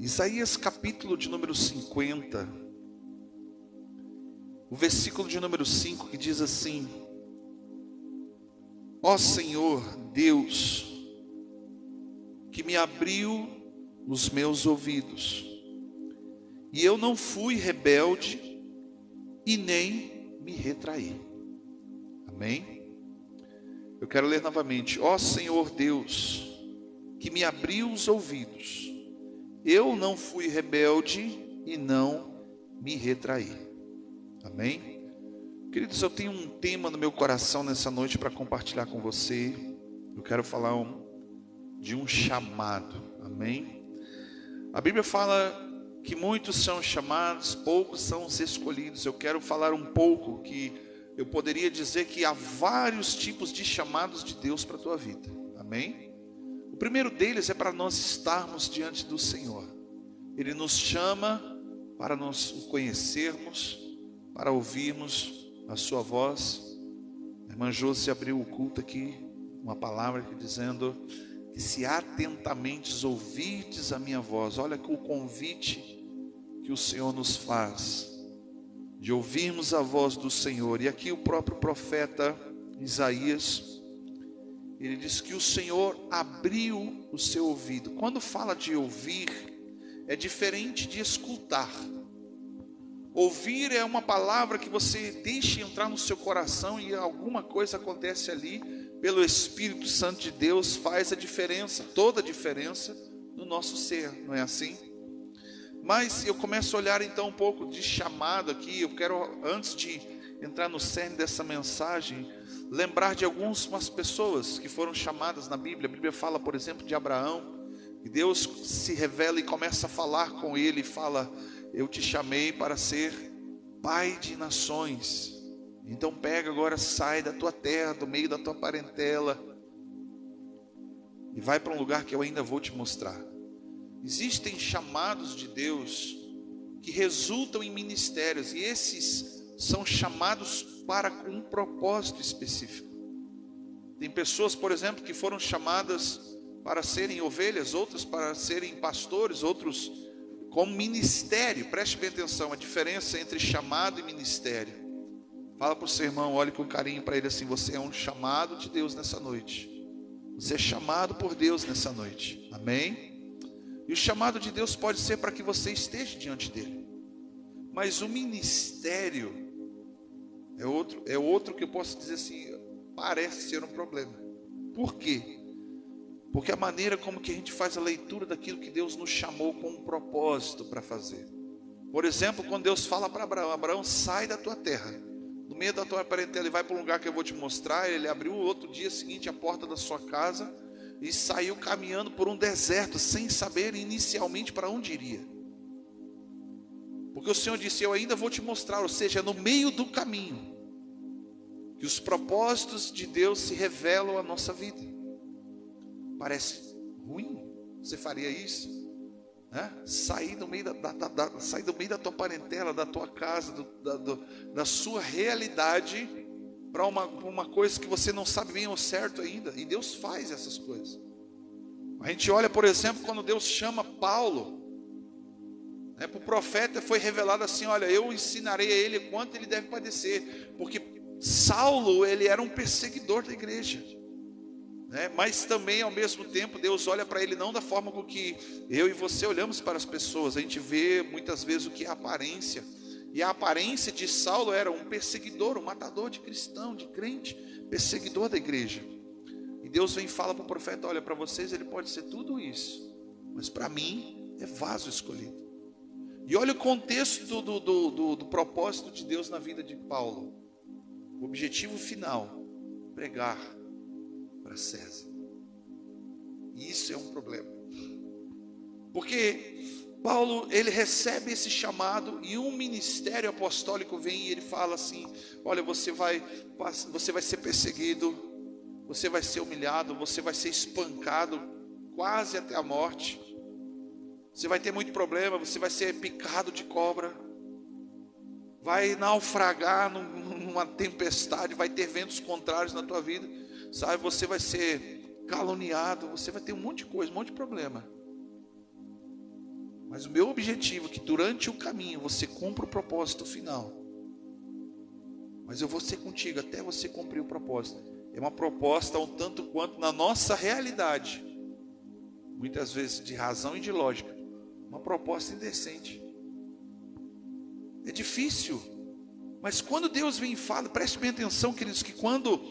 Isaías capítulo de número 50, o versículo de número 5, que diz assim: Ó Senhor Deus, que me abriu os meus ouvidos, e eu não fui rebelde e nem me retraí. Amém? Eu quero ler novamente. Ó Senhor Deus, que me abriu os ouvidos, eu não fui rebelde e não me retraí. Amém? Queridos, eu tenho um tema no meu coração nessa noite para compartilhar com você. Eu quero falar de um chamado. Amém? A Bíblia fala que muitos são chamados, poucos são os escolhidos. Eu quero falar um pouco que eu poderia dizer que há vários tipos de chamados de Deus para a tua vida. Amém? O primeiro deles é para nós estarmos diante do Senhor. Ele nos chama para nós o conhecermos, para ouvirmos a sua voz. A irmã Josi abriu o culto aqui, uma palavra aqui dizendo que se atentamente ouvirdes a minha voz, olha que o convite que o Senhor nos faz, de ouvirmos a voz do Senhor. E aqui o próprio profeta Isaías, ele diz que o Senhor abriu o seu ouvido. Quando fala de ouvir, é diferente de escutar. Ouvir é uma palavra que você deixa entrar no seu coração e alguma coisa acontece ali, pelo Espírito Santo de Deus, faz a diferença, toda a diferença no nosso ser, não é assim? Mas eu começo a olhar então um pouco de chamado aqui. Eu quero, antes de entrar no cerne dessa mensagem, lembrar de algumas pessoas que foram chamadas na Bíblia. A Bíblia fala, por exemplo, de Abraão, e Deus se revela e começa a falar com ele e fala: eu te chamei para ser pai de nações. Então pega agora, sai da tua terra, do meio da tua parentela, e vai para um lugar que eu ainda vou te mostrar. Existem chamados de Deus que resultam em ministérios, e esses são chamados para um propósito específico. Tem pessoas, por exemplo, que foram chamadas para serem ovelhas, outras para serem pastores, outros como ministério. Preste bem atenção, a diferença entre chamado e ministério. Fala para o seu irmão, olhe com carinho para ele assim: você é um chamado de Deus nessa noite. Você é chamado por Deus nessa noite. Amém? E o chamado de Deus pode ser para que você esteja diante dele. Mas o ministério é outro que eu posso dizer assim, parece ser um problema. Por quê? Porque a maneira como que a gente faz a leitura daquilo que Deus nos chamou com um propósito para fazer. Por exemplo, quando Deus fala para Abraão: Abraão, sai da tua terra, do meio da tua parentela, e vai para um lugar que eu vou te mostrar. Ele abriu o outro dia seguinte a porta da sua casa e saiu caminhando por um deserto, sem saber inicialmente para onde iria. Porque o Senhor disse: eu ainda vou te mostrar. Ou seja, no meio do caminho que os propósitos de Deus se revelam à nossa vida. Parece ruim? Você faria isso? Sair do meio sair do meio da tua parentela, da tua casa, da sua realidade, para uma coisa que você não sabe bem ao certo ainda. E Deus faz essas coisas. A gente olha, por exemplo, quando Deus chama Paulo, para o profeta foi revelado assim: olha, eu ensinarei a ele quanto ele deve padecer. Porque Saulo, ele era um perseguidor da igreja, mas também ao mesmo tempo Deus olha para ele não da forma com que eu e você olhamos para as pessoas. A gente vê muitas vezes o que é a aparência. E a aparência de Saulo era um perseguidor, um matador de cristão, de crente, perseguidor da igreja. E Deus vem e fala para o profeta: olha, para vocês ele pode ser tudo isso, mas para mim é vaso escolhido. E olha o contexto do propósito de Deus na vida de Paulo. O objetivo final: pregar para César. E isso é um problema, porque Paulo, ele recebe esse chamado, e um ministério apostólico vem e ele fala assim: olha, você vai ser perseguido, você vai ser humilhado, você vai ser espancado quase até a morte, você vai ter muito problema, você vai ser picado de cobra, vai naufragar numa tempestade, vai ter ventos contrários na tua vida, sabe? Você vai ser caluniado, você vai ter um monte de coisa, um monte de problema. Mas o meu objetivo é que durante o caminho você cumpra o propósito final. Mas eu vou ser contigo até você cumprir o propósito. É uma proposta um tanto quanto na nossa realidade, muitas vezes de razão e de lógica, uma proposta indecente. É difícil, mas quando Deus vem e fala, preste bem atenção, queridos, que quando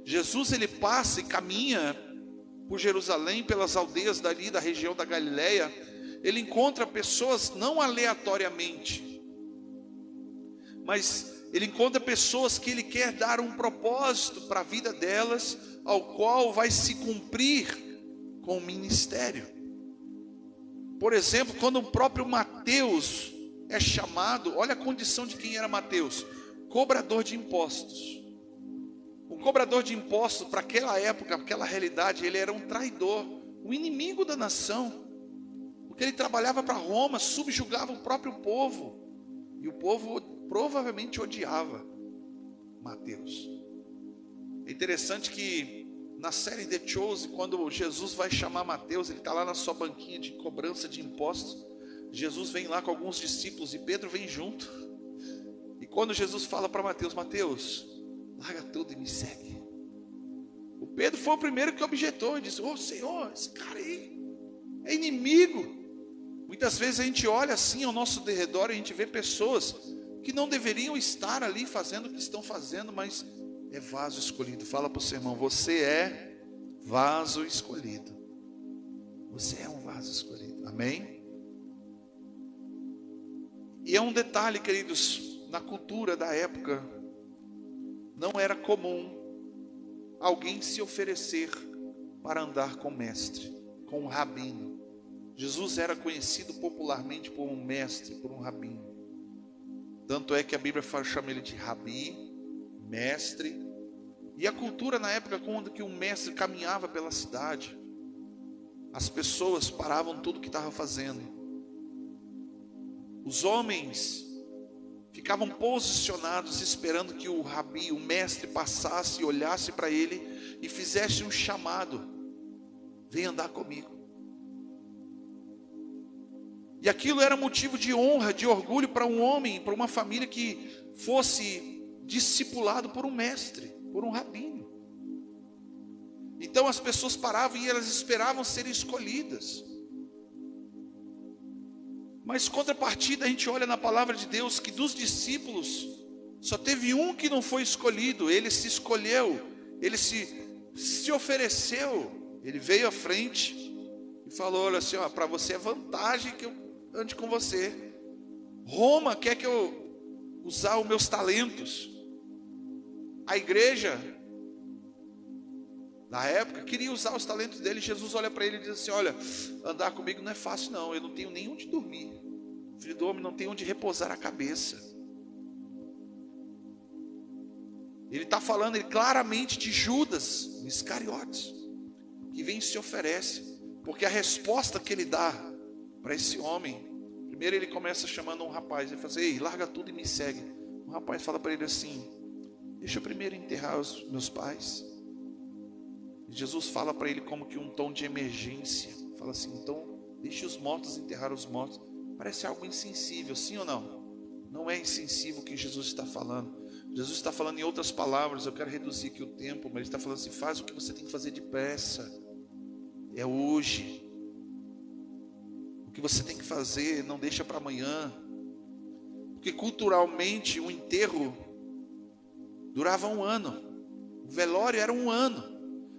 Jesus ele passa e caminha por Jerusalém, pelas aldeias dali da região da Galileia, ele encontra pessoas não aleatoriamente, mas ele encontra pessoas que ele quer dar um propósito para a vida delas, ao qual vai se cumprir com o ministério. Por exemplo, quando o próprio Mateus é chamado, olha a condição de quem era Mateus: cobrador de impostos. O cobrador de impostos, para aquela época, aquela realidade, ele era um traidor, um inimigo da nação, porque ele trabalhava para Roma, subjugava o próprio povo, e o povo provavelmente odiava Mateus. É interessante que na série The Chosen, quando Jesus vai chamar Mateus, ele está lá na sua banquinha de cobrança de impostos. Jesus vem lá com alguns discípulos e Pedro vem junto. E quando Jesus fala para Mateus: Mateus, larga tudo e me segue. O Pedro foi o primeiro que objetou e disse: ô Senhor, esse cara aí é inimigo. Muitas vezes a gente olha assim ao nosso derredor e a gente vê pessoas que não deveriam estar ali fazendo o que estão fazendo, mas é vaso escolhido. Fala para o seu irmão: você é vaso escolhido. Você é um vaso escolhido. Amém? E é um detalhe, queridos, na cultura da época, não era comum alguém se oferecer para andar com o mestre, com o rabino. Jesus era conhecido popularmente por um mestre, por um rabino. Tanto é que a Bíblia chama ele de rabi, mestre. E a cultura na época, quando que um mestre caminhava pela cidade, as pessoas paravam tudo o que estava fazendo. Os homens ficavam posicionados esperando que o rabi, o mestre, passasse e olhasse para ele e fizesse um chamado: vem andar comigo. E aquilo era motivo de honra, de orgulho para um homem, para uma família que fosse discipulado por um mestre, por um rabino. Então as pessoas paravam e elas esperavam serem escolhidas. Mas contrapartida, a gente olha na palavra de Deus que dos discípulos só teve um que não foi escolhido. Ele se escolheu, ele se ofereceu, ele veio à frente e falou: olha assim, para você é vantagem que eu ande com você. Roma quer que eu usar os meus talentos. A igreja na época queria usar os talentos dele. Jesus olha para ele e diz assim: olha, andar comigo não é fácil não, eu não tenho nem onde dormir, o filho do homem não tem onde repousar a cabeça. Ele está falando claramente de Judas, o Iscariotes, que vem e se oferece, porque a resposta que ele dá para esse homem, primeiro ele começa chamando um rapaz, ele fala assim: ei, larga tudo e me segue. O rapaz fala para ele assim: deixa eu primeiro enterrar os meus pais. E Jesus fala para ele como que um tom de emergência, fala assim: então deixe os mortos enterrar os mortos. Parece algo insensível, sim ou não? Não é insensível o que Jesus está falando. Jesus está falando em outras palavras, eu quero reduzir aqui o tempo, mas ele está falando assim: faz o que você tem que fazer depressa, é hoje. O que você tem que fazer, não deixa para amanhã. Porque culturalmente o enterro durava 1 ano, o velório era 1 ano,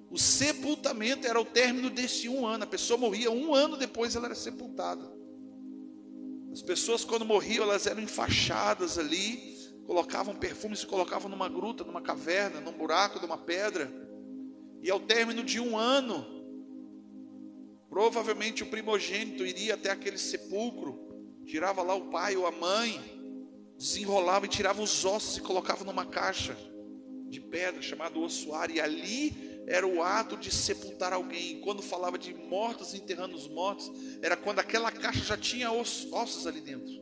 o sepultamento era o término desse 1 ano. A pessoa morria 1 ano depois, ela era sepultada. As pessoas quando morriam, elas eram enfaixadas ali, colocavam perfume, se colocavam numa gruta, numa caverna, num buraco, numa pedra. E ao término de 1 ano, provavelmente o primogênito iria até aquele sepulcro, tirava lá o pai ou a mãe, desenrolava e tirava os ossos e colocava numa caixa de pedra chamado ossuário, e ali era o ato de sepultar alguém. E quando falava de mortos enterrando os mortos, era quando aquela caixa já tinha ossos ali dentro.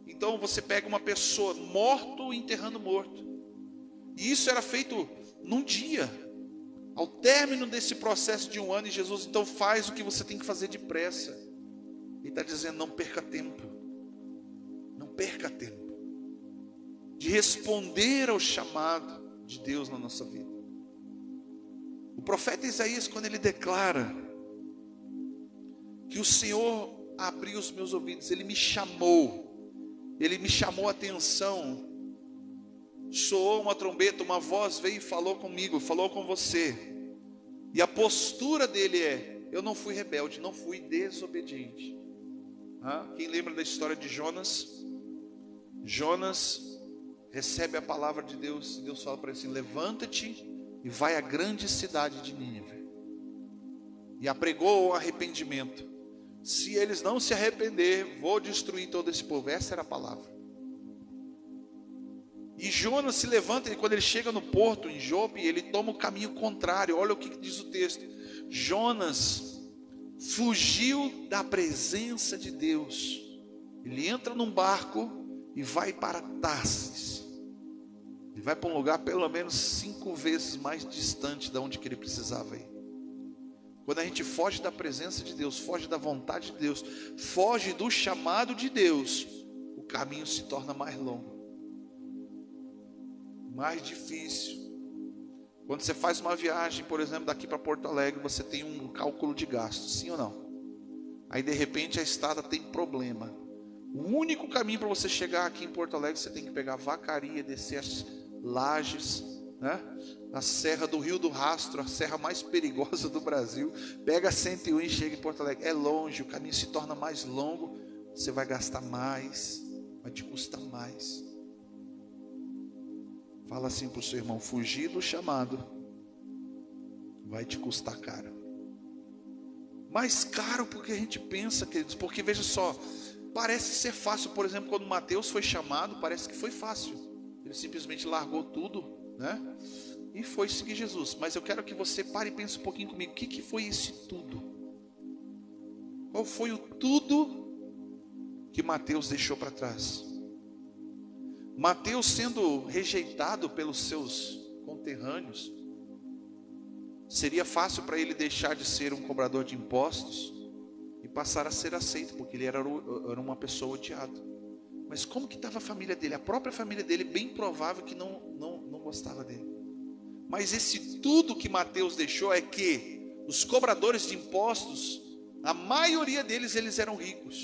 Então você pega uma pessoa morto enterrando morto, e isso era feito num dia. Ao término desse processo de 1 ano, e Jesus então faz o que você tem que fazer depressa. Ele está dizendo: não perca tempo. Não perca tempo de responder ao chamado de Deus na nossa vida. O profeta Isaías, quando ele declara que o Senhor abriu os meus ouvidos, ele me chamou a atenção, soou uma trombeta, uma voz veio e falou comigo, falou com você, e a postura dele é: eu não fui rebelde, não fui desobediente. Quem lembra da história de Jonas? Jonas recebe a palavra de Deus, e Deus fala para ele assim: levanta-te e vai à grande cidade de Nínive, e apregou o arrependimento. Se eles não se arrepender, vou destruir todo esse povo. Essa era a palavra. E Jonas se levanta, e quando ele chega no porto, em Jope, ele toma o caminho contrário. Olha o que diz o texto: Jonas fugiu da presença de Deus. Ele entra num barco e vai para Tarsis. Ele vai para um lugar pelo menos 5 vezes mais distante de onde que ele precisava ir. Quando a gente foge da presença de Deus, foge da vontade de Deus, foge do chamado de Deus, o caminho se torna mais longo, mais difícil. Quando você faz uma viagem, por exemplo, daqui para Porto Alegre, você tem um cálculo de gastos, sim ou não? Aí de repente a estrada tem problema. O único caminho para você chegar aqui em Porto Alegre, você tem que pegar a Vacaria, descer as Lajes, a Serra do Rio do Rastro, a serra mais perigosa do Brasil. Pega a 101 e chega em Porto Alegre. É longe, o caminho se torna mais longo, você vai gastar mais, vai te custar mais. Fala assim para o seu irmão: fugir do chamado vai te custar caro. Mais caro porque a gente pensa, queridos, porque veja só, parece ser fácil. Por exemplo, quando Mateus foi chamado, parece que foi fácil. Ele simplesmente largou tudo, e foi seguir Jesus. Mas eu quero que você pare e pense um pouquinho comigo: o que foi esse tudo? Qual foi o tudo que Mateus deixou para trás? Mateus, sendo rejeitado pelos seus conterrâneos, seria fácil para ele deixar de ser um cobrador de impostos e passar a ser aceito, porque ele era uma pessoa odiada. Mas como que estava a família dele? A própria família dele, bem provável que não gostava dele. Mas esse tudo que Mateus deixou é que os cobradores de impostos, a maioria deles, eles eram ricos.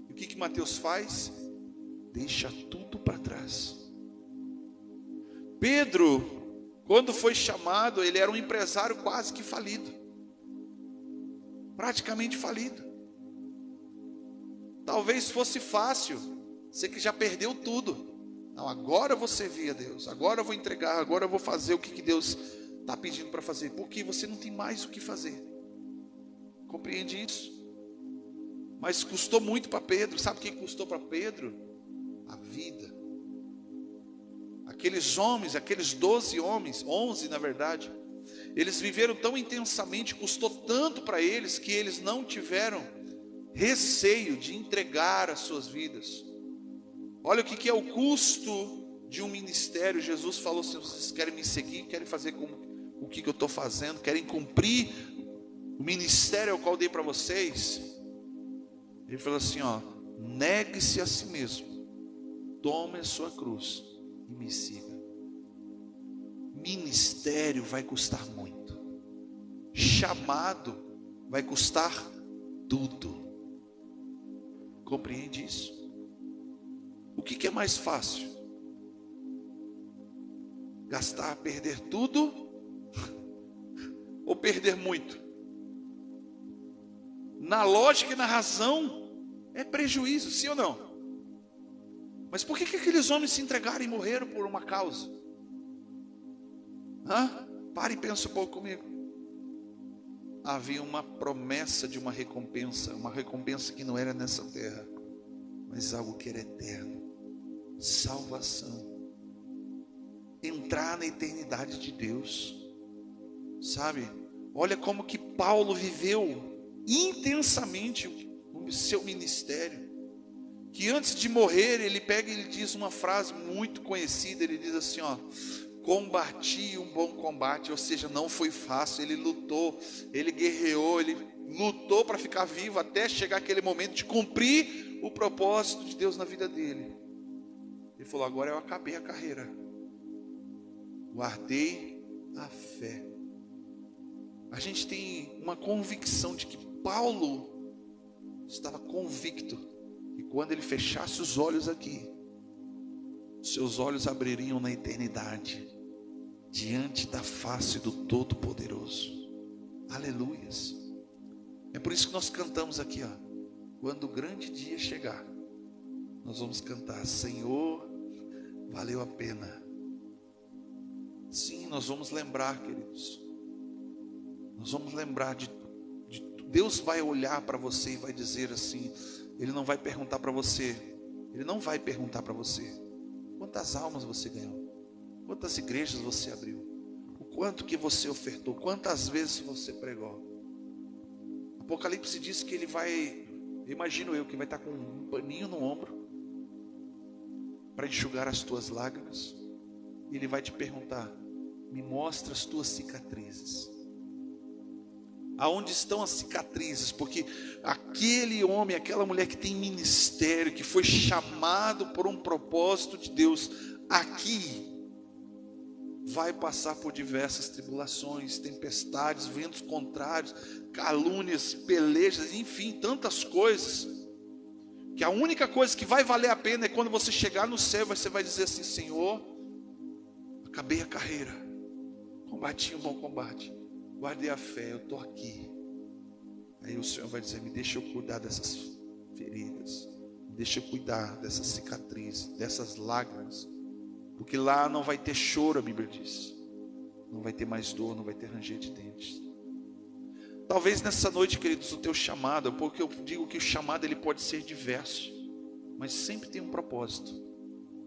E o que Mateus faz? Deixa tudo para trás. Pedro, quando foi chamado, ele era um empresário quase que falido, praticamente falido. Talvez fosse fácil, você que já perdeu tudo. Não, agora eu vou servir a Deus, agora eu vou entregar, agora eu vou fazer o que Deus está pedindo para fazer, porque você não tem mais o que fazer. Compreende isso? Mas custou muito para Pedro. Sabe o que custou para Pedro? A vida. Aqueles homens, aqueles 12 homens, 11 na verdade, eles viveram tão intensamente, custou tanto para eles, que eles não tiveram receio de entregar as suas vidas. Olha o que é o custo de um ministério. Jesus falou assim: vocês querem me seguir, querem fazer como o que eu estou fazendo, querem cumprir o ministério ao qual dei para vocês. Ele falou assim: negue-se a si mesmo, tome a sua cruz e me siga. Ministério vai custar muito, chamado vai custar tudo. Compreende isso? O que é mais fácil? Gastar, perder tudo ou perder muito? Na lógica e na razão é prejuízo, sim ou não? Mas por que aqueles homens se entregaram e morreram por uma causa? Pare e pensa um pouco comigo. Havia uma promessa de uma recompensa que não era nessa terra, mas algo que era eterno. Salvação, entrar na eternidade de Deus, sabe? Olha como que Paulo viveu intensamente o seu ministério, que antes de morrer ele pega e ele diz uma frase muito conhecida. Ele diz assim: combati um bom combate. Ou seja, não foi fácil, ele lutou, ele guerreou, ele lutou para ficar vivo até chegar aquele momento de cumprir o propósito de Deus na vida dele. Ele falou: agora eu acabei a carreira, guardei a fé. A gente tem uma convicção de que Paulo estava convicto que quando ele fechasse os olhos aqui, seus olhos abririam na eternidade, diante da face do Todo-Poderoso. Aleluias. É por isso que nós cantamos aqui, ó. Quando o grande dia chegar, nós vamos cantar: Senhor, valeu a pena. Sim, nós vamos lembrar, queridos. Nós vamos lembrar de Deus vai olhar para você e vai dizer assim. Ele não vai perguntar para você. Ele não vai perguntar para você: quantas almas você ganhou? Quantas igrejas você abriu? O quanto que você ofertou? Quantas vezes você pregou? Apocalipse diz que ele vai, imagino eu, que vai estar com um paninho no ombro para enxugar as tuas lágrimas. E ele vai te perguntar: me mostra as tuas cicatrizes. Aonde estão as cicatrizes? Porque aquele homem, aquela mulher que tem ministério, que foi chamado por um propósito de Deus, aqui vai passar por diversas tribulações, tempestades, ventos contrários, calúnias, pelejas, enfim, tantas coisas, que a única coisa que vai valer a pena é quando você chegar no céu. Você vai dizer assim: Senhor, acabei a carreira, combati um bom combate, guardei a fé, eu estou aqui. Aí o Senhor vai dizer: me deixa eu cuidar dessas feridas, me deixa eu cuidar dessas cicatrizes, dessas lágrimas, porque lá não vai ter choro, a Bíblia diz, não vai ter mais dor, não vai ter ranger de dentes. Talvez nessa noite, queridos, o teu chamado, porque eu digo que o chamado ele pode ser diverso, mas sempre tem um propósito.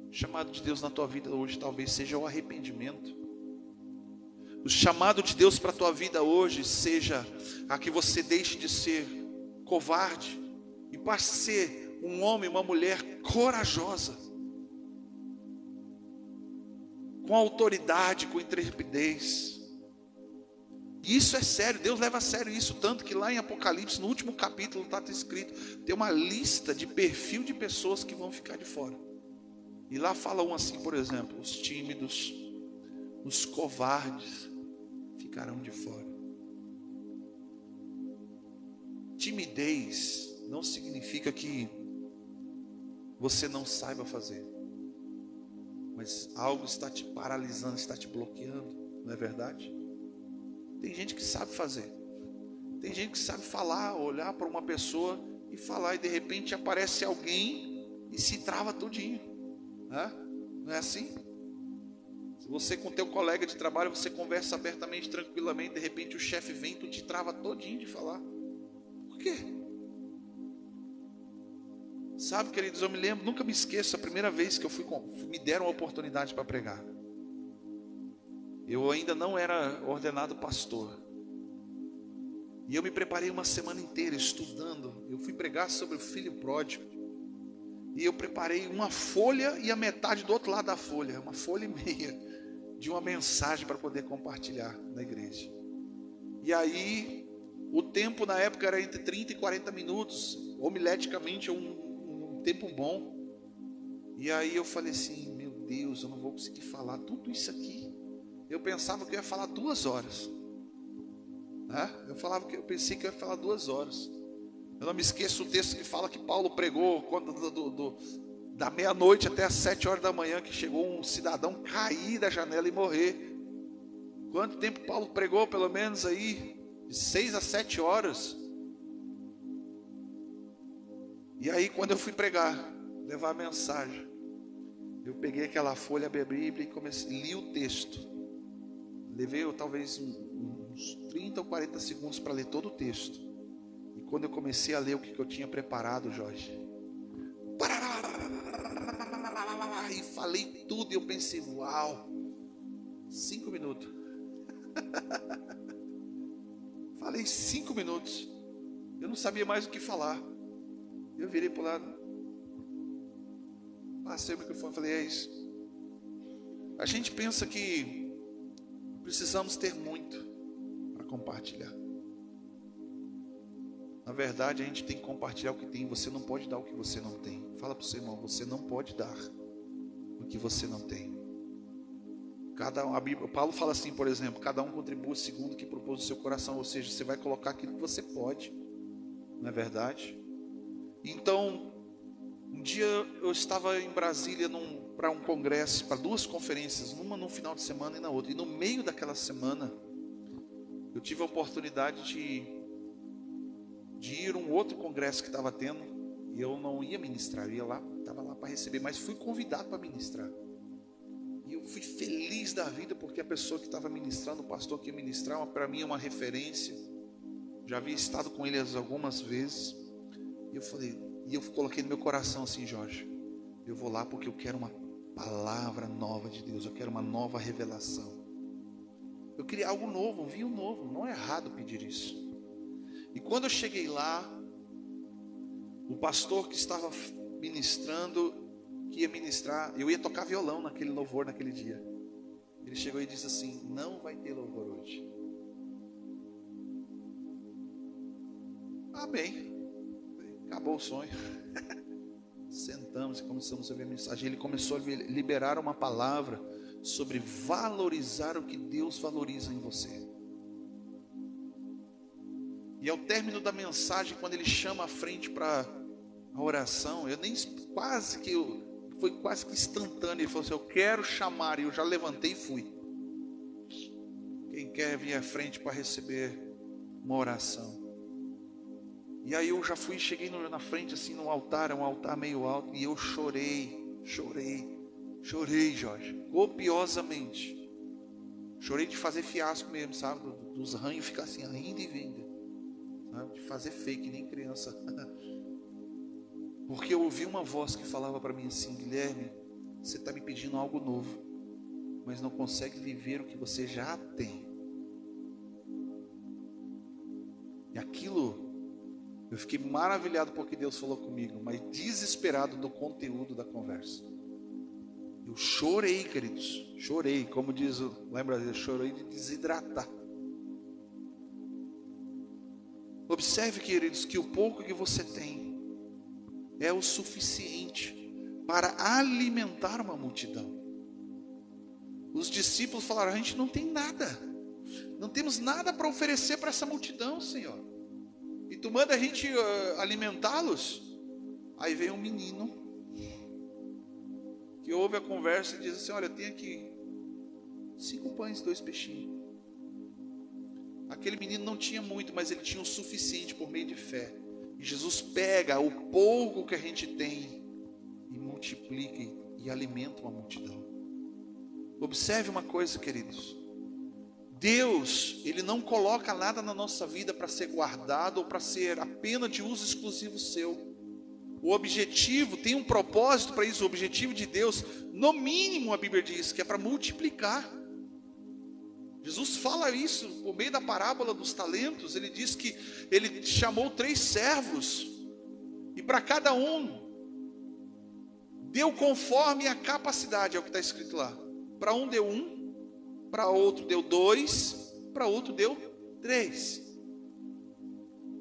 O chamado de Deus na tua vida hoje talvez seja o arrependimento. O chamado de Deus para a tua vida hoje seja a que você deixe de ser covarde e passe a ser um homem, uma mulher corajosa, com autoridade, com intrepidez. E isso é sério, Deus leva a sério isso, tanto que lá em Apocalipse, no último capítulo, está escrito, tem uma lista de perfil de pessoas que vão ficar de fora. E lá fala um assim, por exemplo: os tímidos, os covardes ficarão de fora. Timidez não significa que você não saiba fazer, mas algo está te paralisando, está te bloqueando, não é verdade? Tem gente que sabe fazer, tem gente que sabe falar, olhar para uma pessoa e falar, e de repente aparece alguém e se trava tudinho, né? Não é assim? Se você com teu colega de trabalho, você conversa abertamente, tranquilamente, de repente o chefe vem e tu te trava todinho de falar. Por quê? Sabe, queridos, eu me lembro, nunca me esqueço, a primeira vez que eu me deram a oportunidade para pregar. Eu ainda não era ordenado pastor. E eu me preparei uma semana inteira estudando. Eu fui pregar sobre o filho pródigo. E eu preparei uma folha e a metade do outro lado da folha, uma folha e meia, de uma mensagem para poder compartilhar na igreja. E aí, o tempo na época era entre 30 e 40 minutos, homileticamente um tempo bom. E aí eu falei assim: meu Deus, eu não vou conseguir falar tudo isso aqui. Eu pensava que eu ia falar 2 horas. Eu pensei que eu ia falar 2 horas. Eu não me esqueço o texto que fala que Paulo pregou da meia-noite até as 7 horas da manhã, que chegou um cidadão cair da janela e morrer. Quanto tempo Paulo pregou? Pelo menos aí de 6 a 7 horas. E aí quando eu fui pregar, levar a mensagem, eu peguei aquela folha da Bíblia e li o texto. Levei talvez uns 30 ou 40 segundos para ler todo o texto. E quando eu comecei a ler o que eu tinha preparado, Jorge, e falei tudo, e eu pensei: uau, 5 minutos. Falei 5 minutos. Eu não sabia mais o que falar. Eu virei para o lado, passei o microfone e falei: é isso. A gente pensa que precisamos ter muito para compartilhar. verdade, a gente tem que compartilhar o que tem. Você não pode dar o que você não tem. Fala para o seu irmão, você não pode dar o que você não tem. Paulo fala assim, por exemplo, cada um contribua segundo o que propôs no seu coração. Ou seja, você vai colocar aquilo que você pode. Não é verdade? Então, um dia eu estava em Brasília para um congresso, para 2 conferências, uma no final de semana e na outra. E no meio daquela semana, eu tive a oportunidade de ir a um outro congresso que estava tendo. E eu não ia ministrar, eu ia lá, estava lá para receber, mas fui convidado para ministrar. E eu fui feliz da vida, porque a pessoa que estava ministrando, o pastor que ia ministrar, para mim é uma referência. Já havia estado com ele algumas vezes. E eu falei, e eu coloquei no meu coração assim, Jorge, eu vou lá porque eu quero uma palavra nova de Deus, eu quero uma nova revelação. Eu queria algo novo, um vinho novo, não é errado pedir isso. E quando eu cheguei lá, o pastor que estava ministrando, que ia ministrar, eu ia tocar violão naquele louvor naquele dia. Ele chegou e disse assim, não vai ter louvor hoje. Ah, bem, acabou o sonho. Sentamos e começamos a ver a mensagem. Ele começou a liberar uma palavra sobre valorizar o que Deus valoriza em você. E ao término da mensagem, quando ele chama à frente para a oração, foi quase que instantâneo. Ele falou assim, eu quero chamar, e eu já levantei e fui. Quem quer vir à frente para receber uma oração? E aí eu já fui, cheguei na frente assim no altar, é um altar meio alto, e eu chorei, Jorge, copiosamente. Chorei de fazer fiasco mesmo, sabe, dos ranhos ficar assim, ainda e vinda, sabe? De fazer fake, nem criança. Porque eu ouvi uma voz que falava para mim assim, Guilherme, você está me pedindo algo novo, mas não consegue viver o que você já tem. E aquilo, eu fiquei maravilhado porque Deus falou comigo, mas desesperado do conteúdo da conversa. Eu chorei, queridos, chorei, como diz lá em Brasília, chorei de desidratar. Observe, queridos, que o pouco que você tem é o suficiente para alimentar uma multidão. Os discípulos falaram, a gente não tem nada, não temos nada para oferecer para essa multidão, Senhor. E tu manda a gente alimentá-los? Aí vem um menino que ouve a conversa e diz assim, olha, tem aqui 5 pães e 2 peixinhos. Aquele menino não tinha muito, mas ele tinha o suficiente por meio de fé. E Jesus pega o pouco que a gente tem e multiplica e alimenta uma multidão. Observe uma coisa, queridos. Deus, Ele não coloca nada na nossa vida para ser guardado ou para ser apenas de uso exclusivo seu. O objetivo, tem um propósito para isso. O objetivo de Deus, no mínimo a Bíblia diz, que é para multiplicar. Jesus fala isso por meio da parábola dos talentos. Ele diz que Ele chamou 3 servos, e para cada um deu conforme a capacidade, é o que está escrito lá. Para um deu 1, para outro deu 2, para outro deu 3.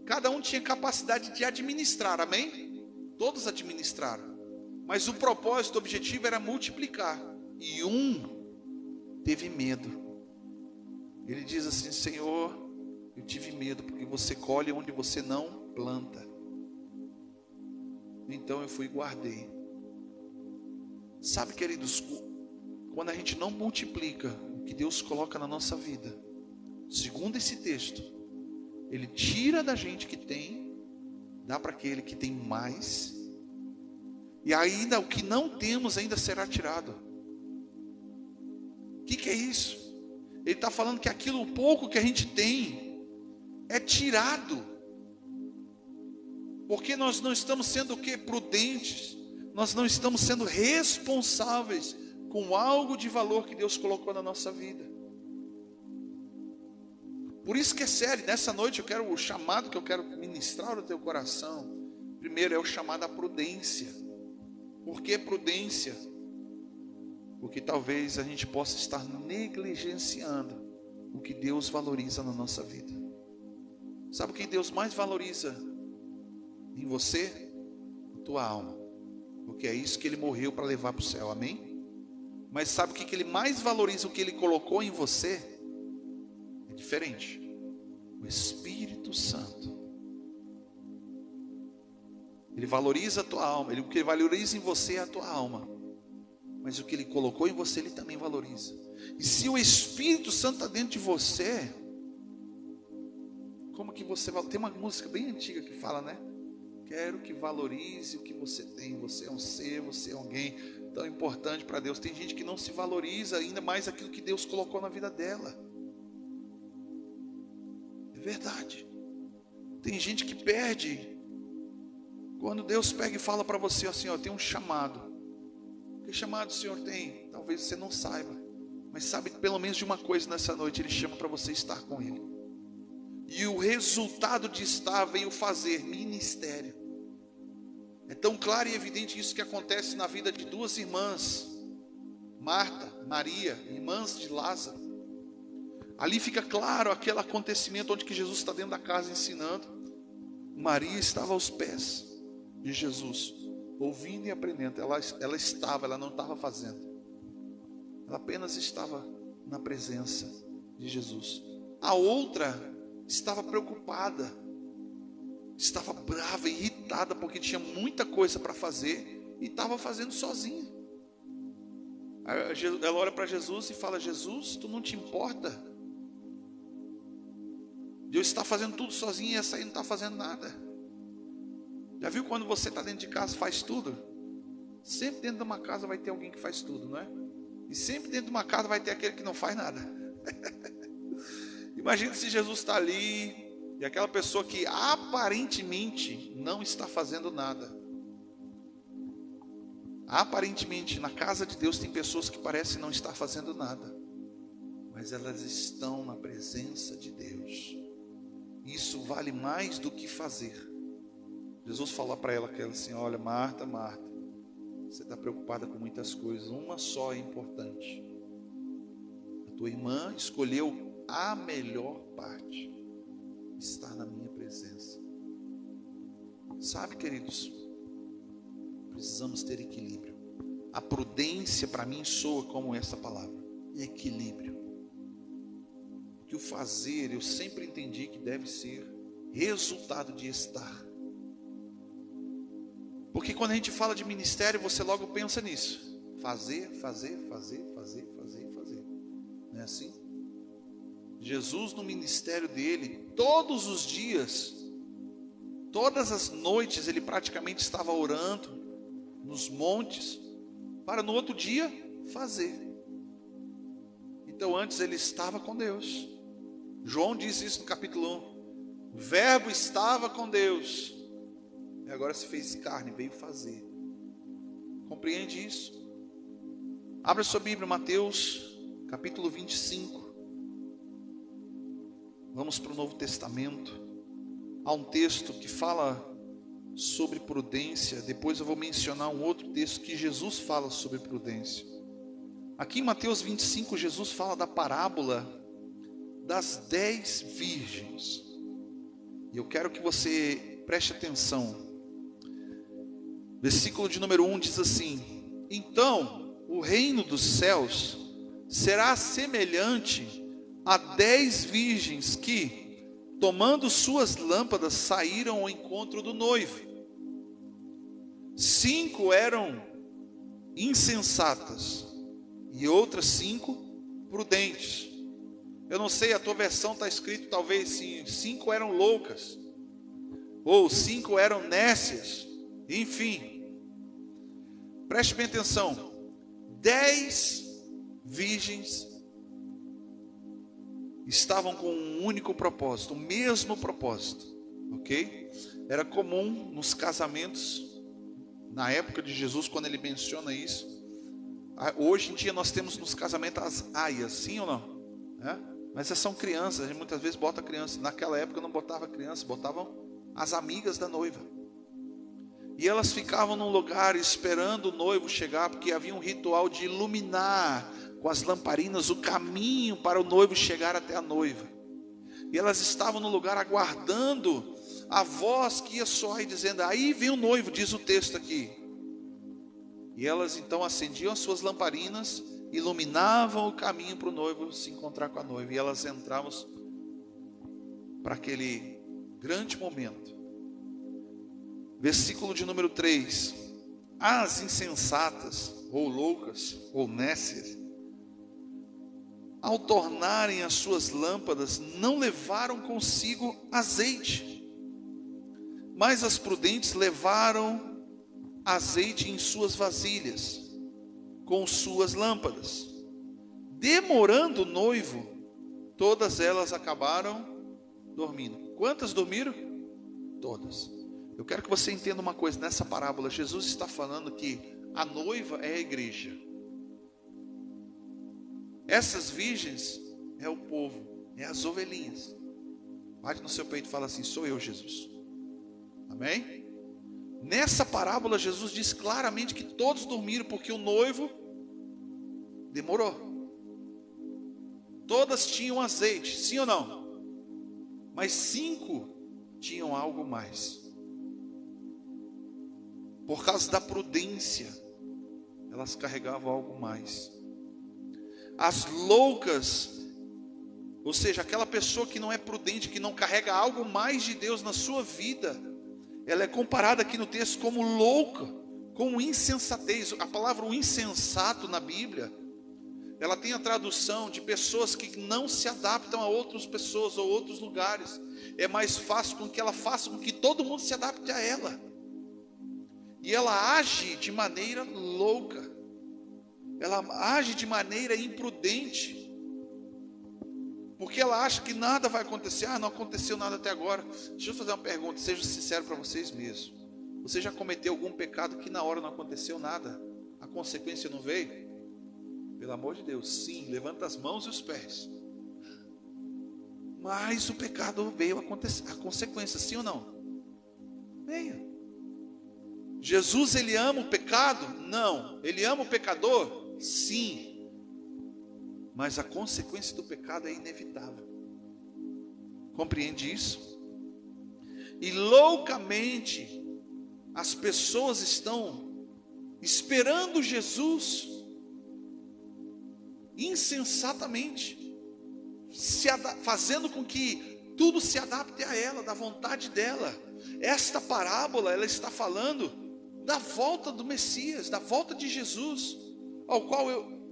Cada um tinha capacidade de administrar, amém? Todos administraram, mas o propósito, o objetivo era multiplicar. E um teve medo. Ele diz assim, Senhor, eu tive medo, porque você colhe onde você não planta. Então eu fui e guardei. Sabe, queridos, quando a gente não multiplica o que Deus coloca na nossa vida, segundo esse texto, Ele tira da gente que tem, dá para aquele que tem mais, e ainda o que não temos ainda será tirado. O que é isso? Ele está falando que aquilo pouco que a gente tem é tirado, porque nós não estamos sendo o quê? Prudentes, nós não estamos sendo responsáveis com algo de valor que Deus colocou na nossa vida. Por isso que é sério, nessa noite o chamado que eu quero ministrar no teu coração, primeiro é o chamado à prudência. Por que prudência? Porque talvez a gente possa estar negligenciando o que Deus valoriza na nossa vida. Sabe o que Deus mais valoriza em você? A tua alma. Porque é isso que ele morreu para levar para o céu, amém? Mas sabe o que ele mais valoriza, o que ele colocou em você? É diferente. O Espírito Santo. Ele valoriza a tua alma. O que ele valoriza em você é a tua alma. Mas o que ele colocou em você, ele também valoriza. E se o Espírito Santo está dentro de você, como que você vai... Tem uma música bem antiga que fala, né? Quero que valorize o que você tem. Você é um ser, você é alguém tão importante para Deus. Tem gente que não se valoriza ainda mais aquilo que Deus colocou na vida dela. É verdade. Tem gente que perde quando Deus pega e fala para você assim, ó, tem um chamado. Que chamado o Senhor tem? Talvez você não saiba, mas sabe pelo menos de uma coisa nessa noite, Ele chama para você estar com Ele. E o resultado de estar veio fazer ministério. É tão claro e evidente isso que acontece na vida de duas irmãs, Marta, Maria, irmãs de Lázaro. Ali fica claro aquele acontecimento onde que Jesus está dentro da casa ensinando. Maria estava aos pés de Jesus, ouvindo e aprendendo. Ela não estava fazendo. Ela apenas estava na presença de Jesus. A outra estava preocupada, estava brava, irritada, porque tinha muita coisa para fazer e estava fazendo sozinha. Ela olha para Jesus e fala: Jesus, tu não te importa? Deus está fazendo tudo sozinho e essa aí não está fazendo nada. Já viu quando você está dentro de casa faz tudo? Sempre dentro de uma casa vai ter alguém que faz tudo, não é? E sempre dentro de uma casa vai ter aquele que não faz nada. Imagina se Jesus está ali e aquela pessoa que aparentemente não está fazendo nada. Aparentemente na casa de Deus tem pessoas que parecem não estar fazendo nada, mas elas estão na presença de Deus. Isso vale mais do que fazer. Jesus falou para ela assim: olha, Marta, Marta, você está preocupada com muitas coisas, uma só é importante. A tua irmã escolheu a melhor parte, estar na minha presença. Sabe, queridos, precisamos ter equilíbrio. A prudência para mim soa como essa palavra, equilíbrio. Que o fazer eu sempre entendi que deve ser resultado de estar. Porque quando a gente fala de ministério, você logo pensa nisso. Fazer. Não é assim? Jesus no ministério dele, todos os dias, todas as noites, ele praticamente estava orando nos montes, para no outro dia fazer. Então antes ele estava com Deus. João diz isso no capítulo 1. O verbo estava com Deus. E agora se fez carne, veio fazer. Compreende isso? Abra sua Bíblia, Mateus, capítulo 25. Vamos para o Novo Testamento. Há um texto que fala sobre prudência. Depois eu vou mencionar um outro texto que Jesus fala sobre prudência. Aqui em Mateus 25, Jesus fala da parábola das 10 virgens. E eu quero que você preste atenção. Versículo de número 1 diz assim: então o reino dos céus será semelhante a 10 virgens que, tomando suas lâmpadas, saíram ao encontro do noivo. 5 eram insensatas e outras 5 prudentes. Eu não sei, a tua versão está escrito talvez assim: 5 eram loucas, ou 5 eram nécias. Enfim, preste bem atenção. 10 virgens estavam com um único propósito, o mesmo propósito, ok? Era comum nos casamentos, na época de Jesus, quando ele menciona isso. Hoje em dia nós temos nos casamentos as aias, sim ou não? Mas essas são crianças, a gente muitas vezes bota criança. Naquela época não botava criança, botavam as amigas da noiva. E elas ficavam num lugar esperando o noivo chegar, porque havia um ritual de iluminar com as lamparinas o caminho para o noivo chegar até a noiva. E elas estavam no lugar aguardando a voz que ia soar e dizendo: aí vem o noivo, diz o texto aqui. E elas então acendiam as suas lamparinas, iluminavam o caminho para o noivo se encontrar com a noiva. E elas entravam para aquele grande momento. Versículo de número 3. As insensatas, ou loucas, ou nécias, ao tornarem as suas lâmpadas, não levaram consigo azeite, mas as prudentes levaram azeite em suas vasilhas, com suas lâmpadas. Demorando o noivo, todas elas acabaram dormindo. Quantas dormiram? Todas. Eu quero que você entenda uma coisa, nessa parábola, Jesus está falando que a noiva é a igreja. Essas virgens é o povo, é as ovelhinhas. Bate no seu peito e fala assim: sou eu, Jesus. Amém? Nessa parábola, Jesus diz claramente que todos dormiram, porque o noivo demorou. Todas tinham azeite, sim ou não? Mas 5 tinham algo mais. Por causa da prudência, elas carregavam algo mais. As loucas, ou seja, aquela pessoa que não é prudente, que não carrega algo mais de Deus na sua vida, ela é comparada aqui no texto como louca, como insensatez. A palavra o insensato na Bíblia, ela tem a tradução de pessoas que não se adaptam a outras pessoas ou outros lugares. É mais fácil com que ela faça com que todo mundo se adapte a ela. E ela age de maneira louca. Ela age de maneira imprudente. Porque ela acha que nada vai acontecer. Não aconteceu nada até agora. Deixa eu fazer uma pergunta, seja sincero para vocês mesmos. Você já cometeu algum pecado que na hora não aconteceu nada? A consequência não veio? Pelo amor de Deus, sim, levanta as mãos e os pés. Mas o pecado veio acontecer, a consequência, sim ou não? Venha. Jesus, ele ama o pecado? Não. Ele ama o pecador? Sim. Mas a consequência do pecado é inevitável. Compreende isso? E loucamente as pessoas estão esperando Jesus, insensatamente, fazendo com que tudo se adapte a ela, da vontade dela. Esta parábola, ela está falando da volta do Messias, da volta de Jesus, ao qual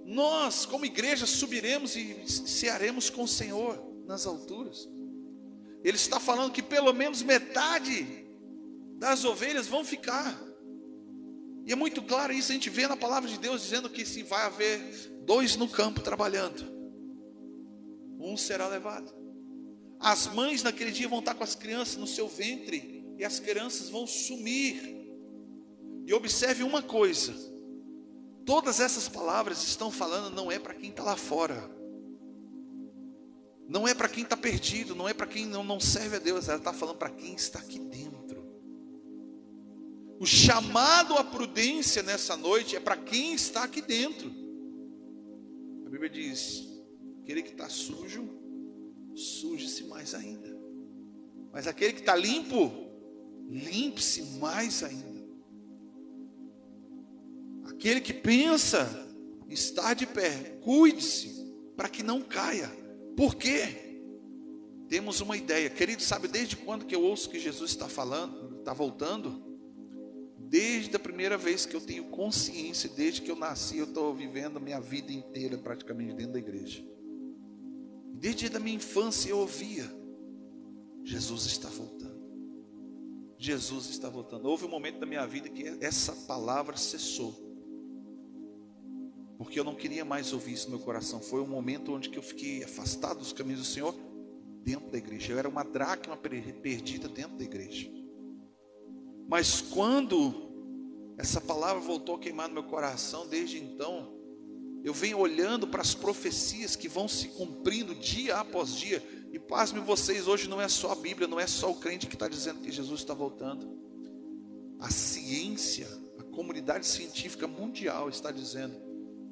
nós, como igreja, subiremos e cearemos com o Senhor nas alturas. Ele está falando que pelo menos metade das ovelhas vão ficar. E é muito claro isso, a gente vê na palavra de Deus dizendo que sim, vai haver 2 no campo trabalhando. 1 será levado. As mães naquele dia vão estar com as crianças no seu ventre e as crianças vão sumir. E observe uma coisa: todas essas palavras estão falando não é para quem está lá fora, não é para quem está perdido, não é para quem não serve a Deus, ela está falando para quem está aqui dentro. O chamado à prudência nessa noite é para quem está aqui dentro. A Bíblia diz: aquele que está sujo, suje-se mais ainda. Mas aquele que está limpo, limpe-se mais ainda. Aquele que pensa estar de pé, cuide-se para que não caia. Por quê? Temos uma ideia. Querido, sabe desde quando que eu ouço que Jesus está falando, está voltando? Desde a primeira vez que eu tenho consciência, desde que eu nasci, eu estou vivendo a minha vida inteira praticamente dentro da igreja. Desde a minha infância eu ouvia: Jesus está voltando. Jesus está voltando. Houve um momento da minha vida que essa palavra cessou, porque eu não queria mais ouvir isso no meu coração. Foi um momento onde que eu fiquei afastado dos caminhos do Senhor dentro da igreja. Eu era uma dracma perdida dentro da igreja. Mas quando essa palavra voltou a queimar no meu coração, desde então eu venho olhando para as profecias que vão se cumprindo dia após dia. E pasme vocês, hoje não é só a Bíblia, não é só o crente que está dizendo que Jesus está voltando. A ciência, a comunidade científica mundial está dizendo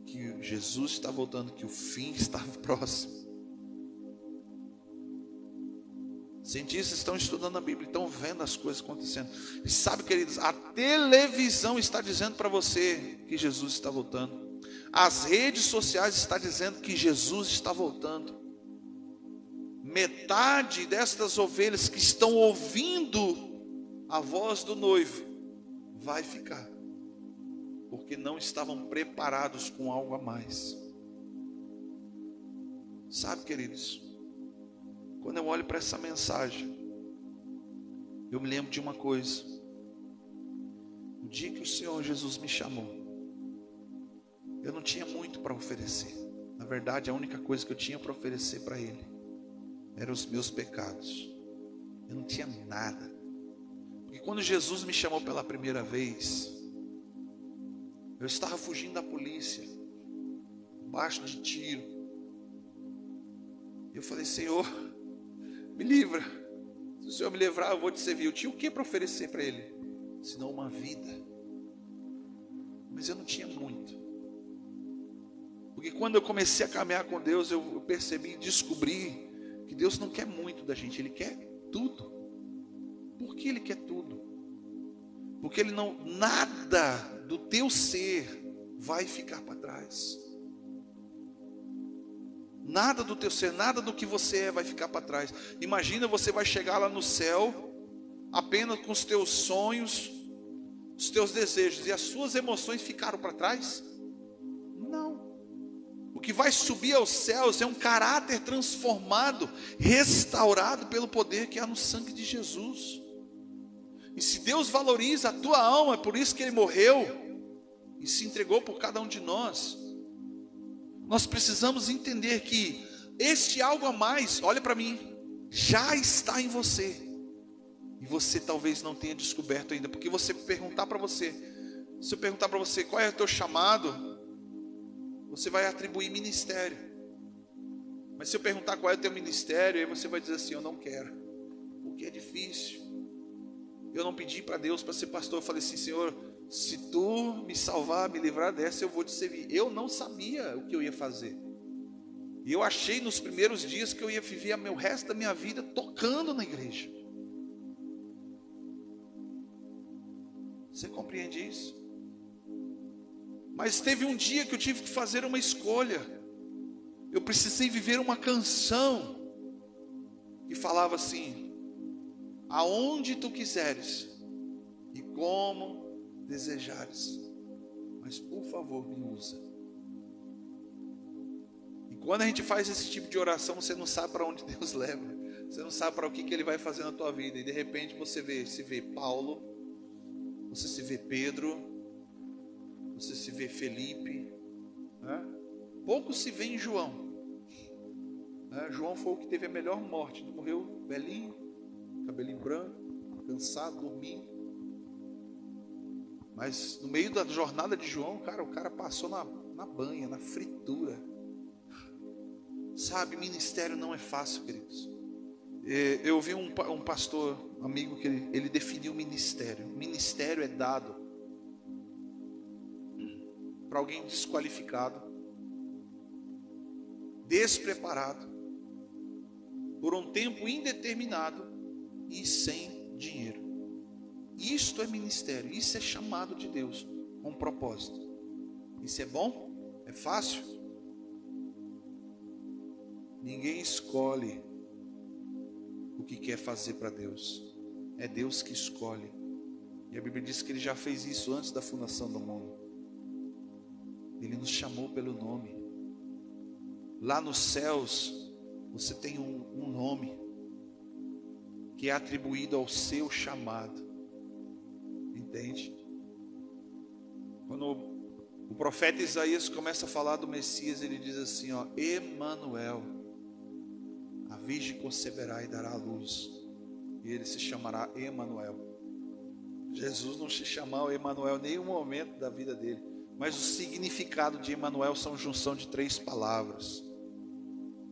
que Jesus está voltando, que o fim está próximo. Cientistas estão estudando a Bíblia, estão vendo as coisas acontecendo. E sabe, queridos, a televisão está dizendo para você que Jesus está voltando. As redes sociais estão dizendo que Jesus está voltando. Metade destas ovelhas que estão ouvindo a voz do noivo vai ficar, porque não estavam preparados com algo a mais. Sabe, queridos, quando eu olho para essa mensagem, eu me lembro de uma coisa. O dia que o Senhor Jesus me chamou, eu não tinha muito para oferecer. Na verdade, a única coisa que eu tinha para oferecer para Ele eram os meus pecados. Eu não tinha nada. Porque quando Jesus me chamou pela primeira vez, eu estava fugindo da polícia, embaixo de tiro. Eu falei: Senhor, me livra. Se o Senhor me livrar, eu vou te servir. Eu tinha o que para oferecer para Ele? Senão uma vida. Mas eu não tinha muito. Porque quando eu comecei a caminhar com Deus, eu percebi e descobri que Deus não quer muito da gente, Ele quer tudo. Por que Ele quer tudo? Porque Ele não, nada do teu ser vai ficar para trás. Nada do teu ser, nada do que você é vai ficar para trás. Imagina, você vai chegar lá no céu apenas com os teus sonhos, os teus desejos, e as suas emoções ficaram para trás? Não. O que vai subir aos céus é um caráter transformado, restaurado pelo poder que há no sangue de Jesus. E se Deus valoriza a tua alma, é por isso que Ele morreu e se entregou por cada um de nós. Nós precisamos entender que este algo a mais, olha para mim, já está em você. E você talvez não tenha descoberto ainda. Porque você perguntar para você, se eu perguntar para você qual é o teu chamado, você vai atribuir ministério. Mas se eu perguntar qual é o teu ministério, aí você vai dizer assim: eu não quero, porque é difícil. Eu não pedi para Deus para ser pastor. Eu falei assim: Senhor, se tu me salvar, me livrar dessa, eu vou te servir. Eu não sabia o que eu ia fazer. E eu achei nos primeiros dias que eu ia viver o resto da minha vida tocando na igreja. Você compreende isso? Mas teve um dia que eu tive que fazer uma escolha. Eu precisei viver uma canção que falava assim: aonde tu quiseres e como desejares, mas por favor me usa. E quando a gente faz esse tipo de oração, você não sabe para onde Deus leva, você não sabe para o que Ele vai fazer na tua vida. E de repente você se vê Paulo, você se vê Pedro, você se vê Felipe, né? Pouco se vê em João, né? João foi o que teve a melhor morte. Ele morreu velhinho, cabelinho branco, cansado, dormindo. Mas no meio da jornada de João, o cara passou na banha, na fritura. Sabe, ministério não é fácil, queridos. Eu vi um pastor, amigo, que ele definiu ministério. Ministério é dado para alguém desqualificado, despreparado, por um tempo indeterminado e sem dinheiro. Isto é ministério, isso é chamado de Deus, com propósito. Isso é bom? É fácil? Ninguém escolhe o que quer fazer para Deus. É Deus que escolhe. E a Bíblia diz que Ele já fez isso antes da fundação do mundo. Ele nos chamou pelo nome. Lá nos céus, você tem um nome que é atribuído ao seu chamado. Entende? Quando o profeta Isaías começa a falar do Messias, ele diz assim, ó: Emanuel, a virgem conceberá e dará à luz, e ele se chamará Emanuel. Jesus não se chamou Emanuel em nenhum momento da vida dele, mas o significado de Emanuel são junção de 3 palavras.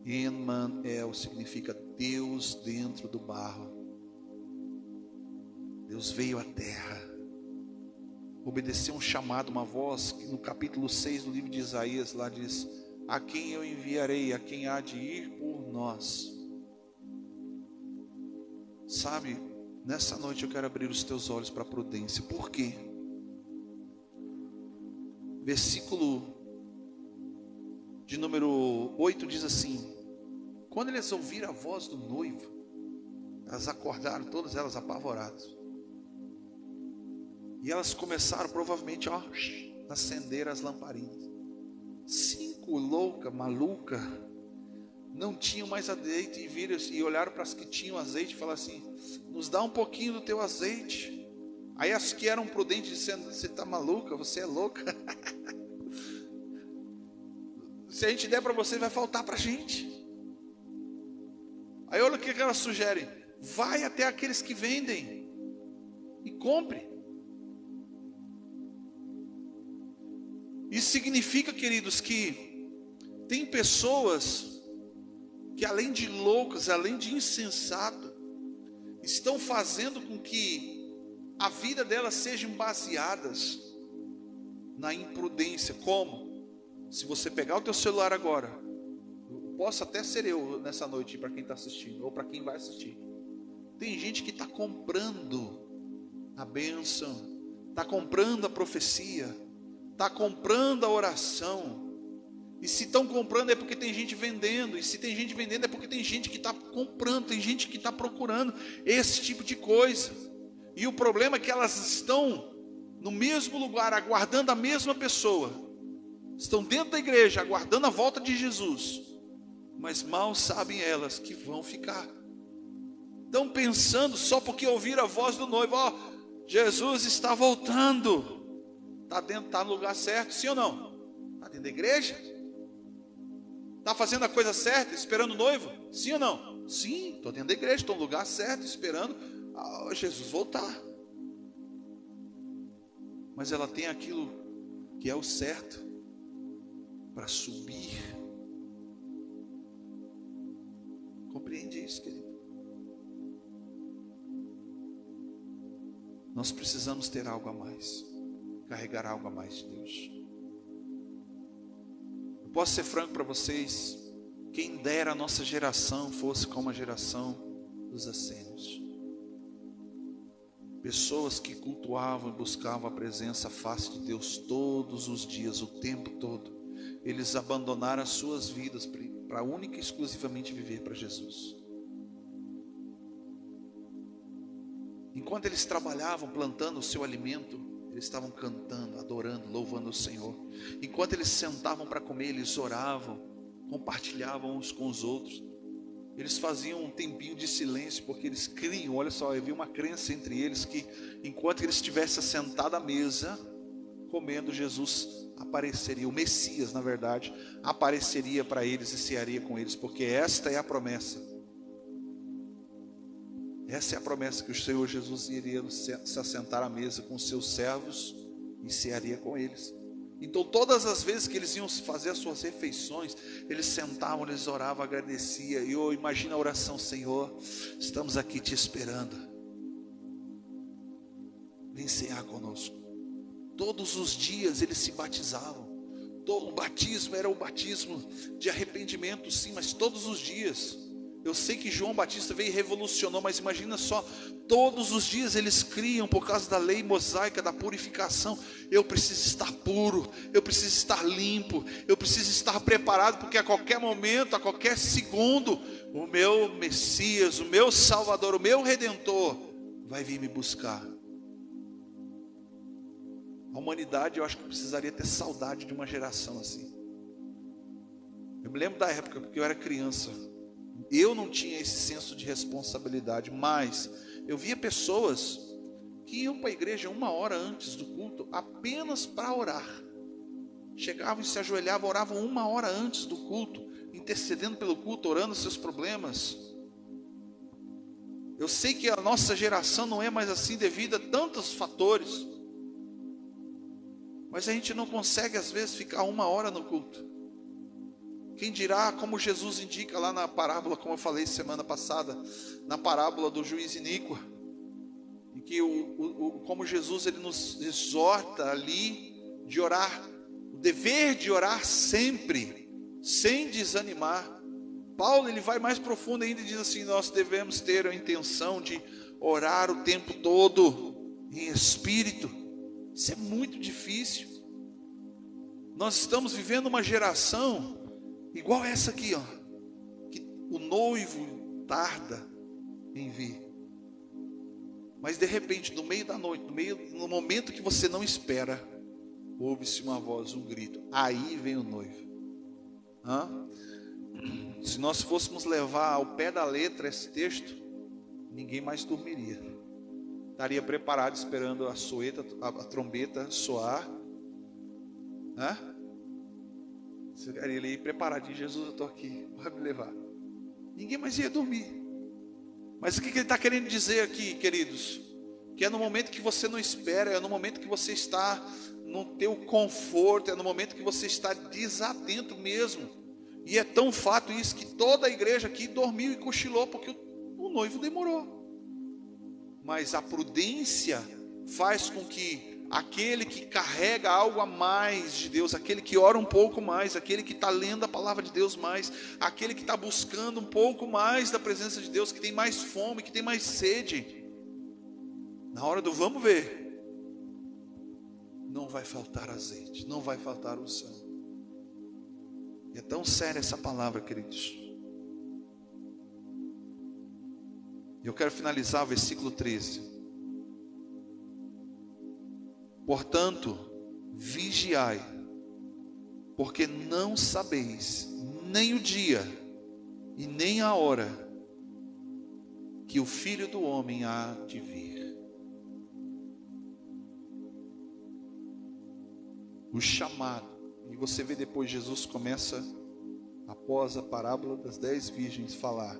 Emanuel significa Deus dentro do barro. Deus veio à terra, obedeceu um chamado, uma voz que no capítulo 6 do livro de Isaías lá diz: a quem eu enviarei, a quem há de ir por nós. Sabe, nessa noite eu quero abrir os teus olhos para a prudência. Por quê? Versículo de número 8 diz assim: quando eles ouviram a voz do noivo, elas acordaram, todas elas apavoradas. E elas começaram provavelmente a acender as lamparinas. 5 loucas, malucas, não tinham mais azeite e viram e olharam para as que tinham azeite e falaram assim: nos dá um pouquinho do teu azeite. Aí as que eram prudentes dizendo: você está maluca, você é louca. Se a gente der para você, vai faltar para a gente. Aí olha o que elas sugerem: vai até aqueles que vendem e compre. Isso significa, queridos, que tem pessoas que, além de loucas, além de insensato, estão fazendo com que a vida delas sejam baseadas na imprudência. Como? Se você pegar o teu celular agora, posso até ser eu nessa noite para quem está assistindo, ou para quem vai assistir. Tem gente que está comprando a bênção, está comprando a profecia, está comprando a oração. E se estão comprando é porque tem gente vendendo. E se tem gente vendendo é porque tem gente que está comprando, tem gente que está procurando esse tipo de coisa. E o problema é que elas estão no mesmo lugar, aguardando a mesma pessoa. Estão dentro da igreja, aguardando a volta de Jesus. Mas mal sabem elas que vão ficar. Estão pensando só porque ouviram a voz do noivo: ó, Jesus está voltando. Está no lugar certo, sim ou não? Está dentro da igreja? Está fazendo a coisa certa, esperando o noivo? Sim ou não? Sim, estou dentro da igreja, estou no lugar certo, esperando Jesus voltar. Mas ela tem aquilo que é o certo para subir. Compreende isso, querido? Nós precisamos ter algo a mais, carregar algo a mais de Deus. Eu posso ser franco para vocês: quem dera a nossa geração fosse como a geração dos essênios. Pessoas que cultuavam e buscavam a presença, a face de Deus todos os dias, o tempo todo. Eles abandonaram as suas vidas para única e exclusivamente viver para Jesus. Enquanto eles trabalhavam, plantando o seu alimento, eles estavam cantando, adorando, louvando o Senhor. Enquanto eles sentavam para comer, eles oravam, compartilhavam uns com os outros. Eles faziam um tempinho de silêncio, porque eles criam. Olha só, havia uma crença entre eles que enquanto eles estivessem sentados à mesa, comendo, Jesus apareceria. O Messias, na verdade, apareceria para eles e cearia com eles, porque esta é a promessa. Essa é a promessa, que o Senhor Jesus iria se assentar à mesa com os seus servos e cearia com eles. Então todas as vezes que eles iam fazer as suas refeições, eles sentavam, eles oravam, agradeciam. E eu imagino a oração: Senhor, estamos aqui te esperando, vem cear conosco. Todos os dias eles se batizavam. O batismo era o batismo de arrependimento, sim, mas todos os dias. Eu sei que João Batista veio e revolucionou, mas imagina só, todos os dias eles criam, por causa da lei mosaica, da purificação: eu preciso estar puro, eu preciso estar limpo, eu preciso estar preparado, porque a qualquer momento, a qualquer segundo, o meu Messias, o meu Salvador, o meu Redentor vai vir me buscar. A humanidade, eu acho que precisaria ter saudade de uma geração assim. Eu me lembro da época, porque eu era criança, eu não tinha esse senso de responsabilidade, mas eu via pessoas que iam para a igreja 1 hora antes do culto, apenas para orar. Chegavam e se ajoelhavam, oravam 1 hora antes do culto, intercedendo pelo culto, orando seus problemas. Eu sei que a nossa geração não é mais assim devido a tantos fatores, mas a gente não consegue às vezes ficar 1 hora no culto. Quem dirá, como Jesus indica lá na parábola, como eu falei semana passada, na parábola do juiz iníquo, em que como Jesus ele nos exorta ali de orar, o dever de orar sempre, sem desanimar. Paulo, ele vai mais profundo ainda e diz assim: nós devemos ter a intenção de orar o tempo todo em espírito. Isso é muito difícil. Nós estamos vivendo uma geração igual essa aqui, ó, que o noivo tarda em vir, mas de repente, no meio da noite, no momento que você não espera, ouve-se uma voz, um grito, aí vem o noivo. Se nós fôssemos levar ao pé da letra esse texto, ninguém mais dormiria, estaria preparado esperando a trombeta soar, você queria ir preparadinho: Jesus, eu estou aqui, vai me levar. Ninguém mais ia dormir. Mas o que ele está querendo dizer aqui, queridos? Que é no momento que você não espera, é no momento que você está no teu conforto, é no momento que você está desatento mesmo. E é tão fato isso que toda a igreja aqui dormiu e cochilou porque o noivo demorou. Mas a prudência faz com que aquele que carrega algo a mais de Deus, aquele que ora um pouco mais, aquele que está lendo a palavra de Deus mais, aquele que está buscando um pouco mais da presença de Deus, que tem mais fome, que tem mais sede, na hora do vamos ver, não vai faltar azeite, não vai faltar unção. E é tão séria essa palavra, queridos. Eu quero finalizar o versículo 13. Portanto, vigiai, porque não sabeis nem o dia e nem a hora que o Filho do Homem há de vir. O chamado, e você vê depois Jesus começa, após a parábola das 10 virgens, falar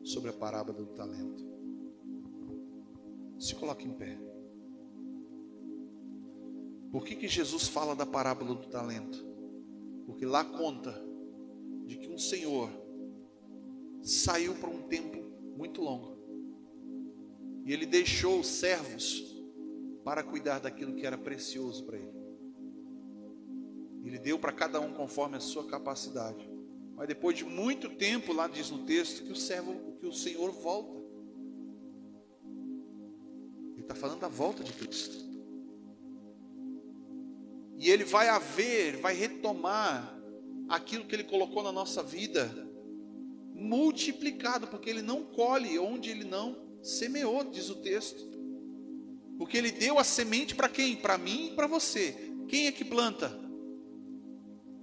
sobre a parábola do talento. Se coloque em pé. Por que Jesus fala da parábola do talento? Porque lá conta de que um senhor saiu para um tempo muito longo e ele deixou os servos para cuidar daquilo que era precioso para ele. Ele deu para cada um conforme a sua capacidade. Mas depois de muito tempo, lá diz no texto, que o Senhor volta. Ele está falando da volta de Cristo. E Ele vai retomar aquilo que Ele colocou na nossa vida, multiplicado, porque Ele não colhe onde Ele não semeou, diz o texto. Porque Ele deu a semente para quem? Para mim e para você. Quem é que planta?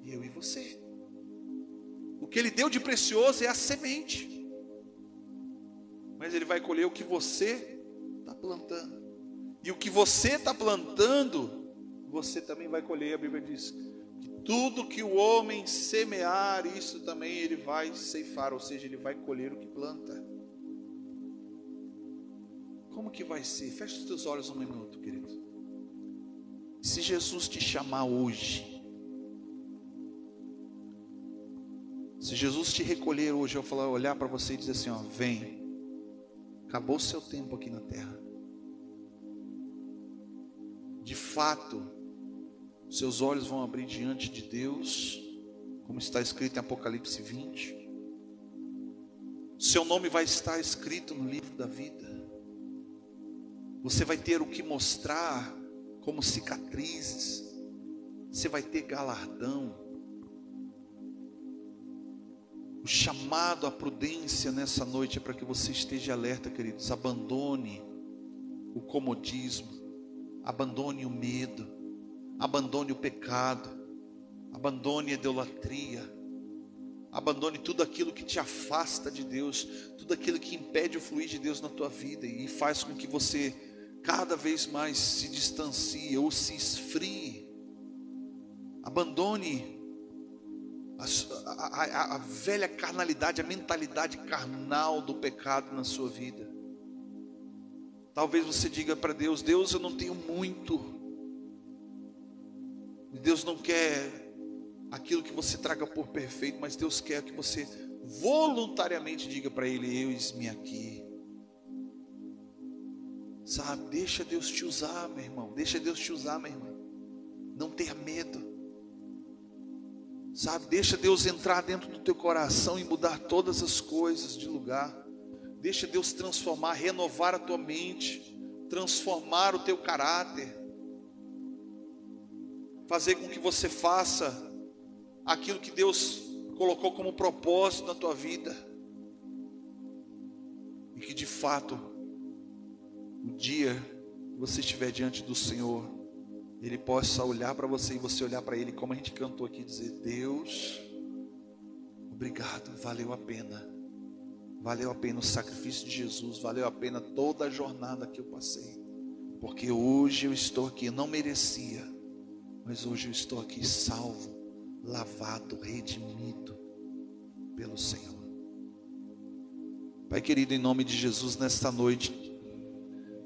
Eu e você. O que Ele deu de precioso é a semente. Mas Ele vai colher o que você está plantando. E o que você está plantando, você também vai colher. A Bíblia diz que tudo que o homem semear, isso também ele vai ceifar, ou seja, ele vai colher o que planta. Como que vai ser? Fecha os teus olhos um minuto, querido. Se Jesus te chamar hoje, se Jesus te recolher hoje, eu falar, olhar para você e dizer assim, ó, vem, acabou o seu tempo aqui na terra. De fato, seus olhos vão abrir diante de Deus, como está escrito em Apocalipse 20. Seu nome vai estar escrito no livro da vida. Você vai ter o que mostrar como cicatrizes. Você vai ter galardão. O chamado à prudência nessa noite é para que você esteja alerta, queridos. Abandone o comodismo, abandone o medo, abandone o pecado, abandone a idolatria, abandone tudo aquilo que te afasta de Deus, tudo aquilo que impede o fluir de Deus na tua vida e faz com que você cada vez mais se distancie ou se esfrie. Abandone a velha carnalidade, a mentalidade carnal do pecado na sua vida. Talvez você diga para Deus, Deus, eu não tenho muito. Deus não quer aquilo que você traga por perfeito, mas Deus quer que você voluntariamente diga para Ele, eis-me aqui. Sabe, deixa Deus te usar, meu irmão. Deixa Deus te usar, minha irmã. Não tenha medo. Sabe, deixa Deus entrar dentro do teu coração e mudar todas as coisas de lugar. Deixa Deus transformar, renovar a tua mente, transformar o teu caráter, fazer com que você faça aquilo que Deus colocou como propósito na tua vida, e que de fato, o dia que você estiver diante do Senhor, Ele possa olhar para você e você olhar para Ele, como a gente cantou aqui, dizer: Deus, obrigado, valeu a pena. Valeu a pena o sacrifício de Jesus, valeu a pena toda a jornada que eu passei, porque hoje eu estou aqui. Eu não merecia, mas hoje eu estou aqui salvo, lavado, redimido pelo Senhor. Pai querido, em nome de Jesus, nesta noite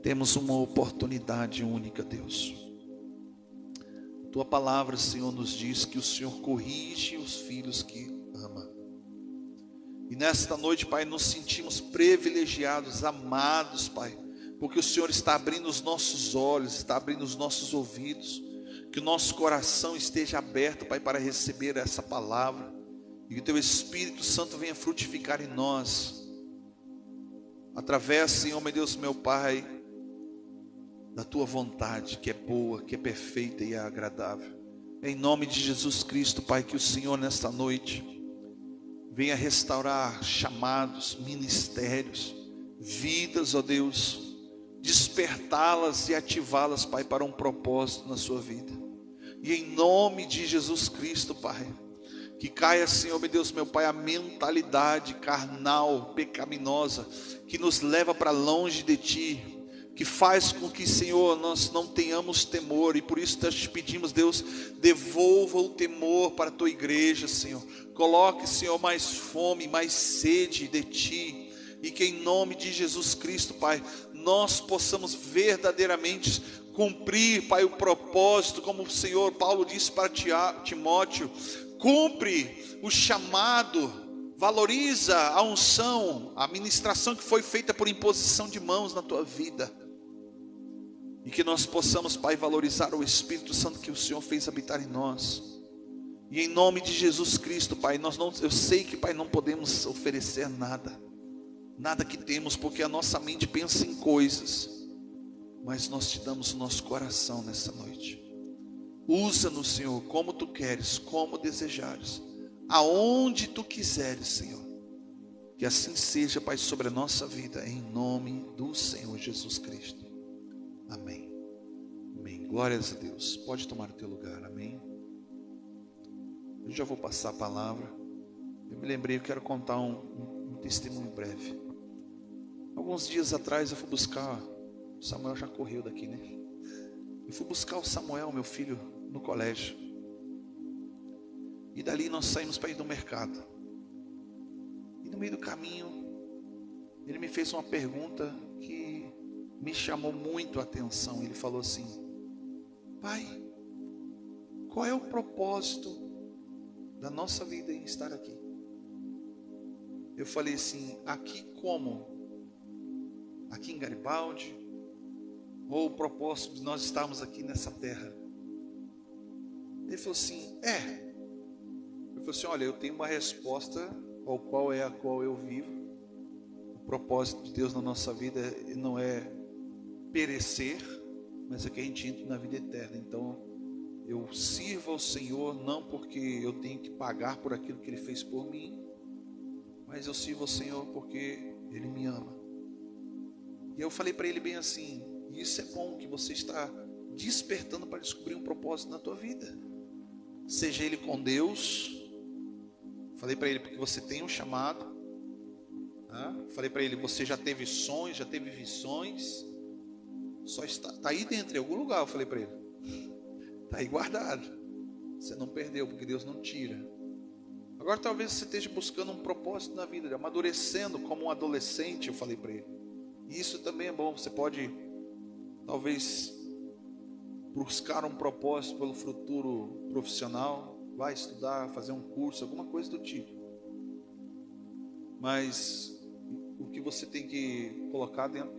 temos uma oportunidade única, Deus. Tua palavra, Senhor, nos diz que o Senhor corrige os filhos que ama. E nesta noite, Pai, nos sentimos privilegiados, amados, Pai, porque o Senhor está abrindo os nossos olhos, está abrindo os nossos ouvidos, que o nosso coração esteja aberto, Pai, para receber essa palavra, e que o Teu Espírito Santo venha frutificar em nós, através, Senhor, meu Deus, meu Pai, da Tua vontade, que é boa, que é perfeita e é agradável. Em nome de Jesus Cristo, Pai, que o Senhor nesta noite venha restaurar chamados, ministérios, vidas, ó Deus, despertá-las e ativá-las, Pai, para um propósito na sua vida. E em nome de Jesus Cristo, Pai, que caia, Senhor, meu Deus, meu Pai, a mentalidade carnal, pecaminosa, que nos leva para longe de Ti, que faz com que, Senhor, nós não tenhamos temor, e por isso nós te pedimos, Deus, devolva o temor para a Tua igreja, Senhor. Coloque, Senhor, mais fome, mais sede de Ti, e que em nome de Jesus Cristo, Pai, nós possamos verdadeiramente cumprir, Pai, o propósito, como o Senhor Paulo disse para Timóteo: cumpre o chamado, valoriza a unção, a ministração que foi feita por imposição de mãos na tua vida. E que nós possamos, Pai, valorizar o Espírito Santo que o Senhor fez habitar em nós. E em nome de Jesus Cristo, Pai, eu sei que, Pai, não podemos oferecer nada que temos, porque a nossa mente pensa em coisas, mas nós te damos o nosso coração nessa noite. Usa-nos, Senhor, como Tu queres, como desejares, aonde Tu quiseres, Senhor. Que assim seja, Pai, sobre a nossa vida, em nome do Senhor Jesus Cristo. Amém. Amém. Glórias a Deus. Pode tomar o teu lugar. Amém. Eu já vou passar a palavra. Eu me lembrei, eu quero contar um testemunho breve. Alguns dias atrás eu fui buscar, o Samuel já correu daqui, né? Eu fui buscar o Samuel, meu filho, no colégio. E dali nós saímos para ir no mercado. E no meio do caminho, ele me fez uma pergunta que me chamou muito a atenção. Ele falou assim: pai, qual é o propósito da nossa vida em estar aqui? Eu falei assim: aqui como? Aqui em Garibaldi? Ou o propósito de nós estarmos aqui nessa terra? Ele falou assim: eu falei assim: olha, eu tenho uma resposta ao qual é a qual eu vivo. O propósito de Deus na nossa vida não é perecer, mas é que a gente entre na vida eterna. Então eu sirvo ao Senhor não porque eu tenho que pagar por aquilo que Ele fez por mim, mas eu sirvo ao Senhor porque Ele me ama. E eu falei para ele bem assim: isso é bom, que você está despertando para descobrir um propósito na tua vida, seja ele com Deus. Falei para ele: porque você tem um chamado. Falei para ele: você já teve sonhos, já teve visões, só está aí dentro, em algum lugar. Eu falei para ele: está aí guardado, você não perdeu, porque Deus não tira. Agora talvez você esteja buscando um propósito na vida, amadurecendo como um adolescente. Eu falei para ele: e isso também é bom. Você pode talvez buscar um propósito pelo futuro profissional, vai estudar, fazer um curso, alguma coisa do tipo. Mas o que você tem que colocar dentro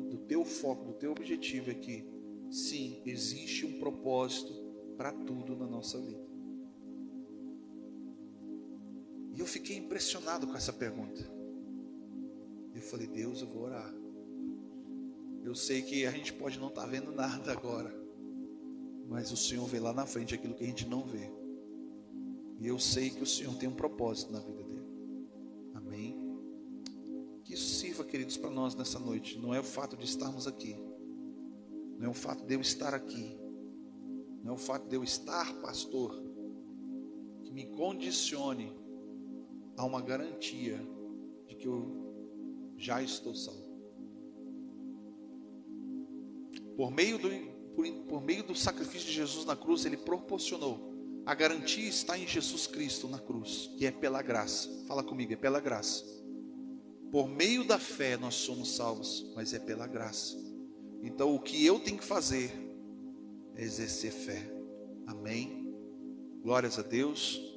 do teu foco, do teu objetivo é que sim, existe um propósito para tudo na nossa vida. E eu fiquei impressionado com essa pergunta. Eu falei, Deus, eu vou orar. Eu sei que a gente pode não estar vendo nada agora, mas o Senhor vê lá na frente aquilo que a gente não vê. E eu sei que o Senhor tem um propósito na vida dele. Amém? Que isso sirva, queridos, para nós nessa noite. Não é o fato de estarmos aqui. Não é o fato de eu estar aqui. Não é o fato de eu estar, pastor, que me condicione a uma garantia de que eu já estou salvo. Por meio do sacrifício de Jesus na cruz, ele proporcionou. A garantia está em Jesus Cristo na cruz, que é pela graça. Fala comigo, é pela graça. Por meio da fé nós somos salvos, mas é pela graça. Então o que eu tenho que fazer é exercer fé. Amém? Glórias a Deus.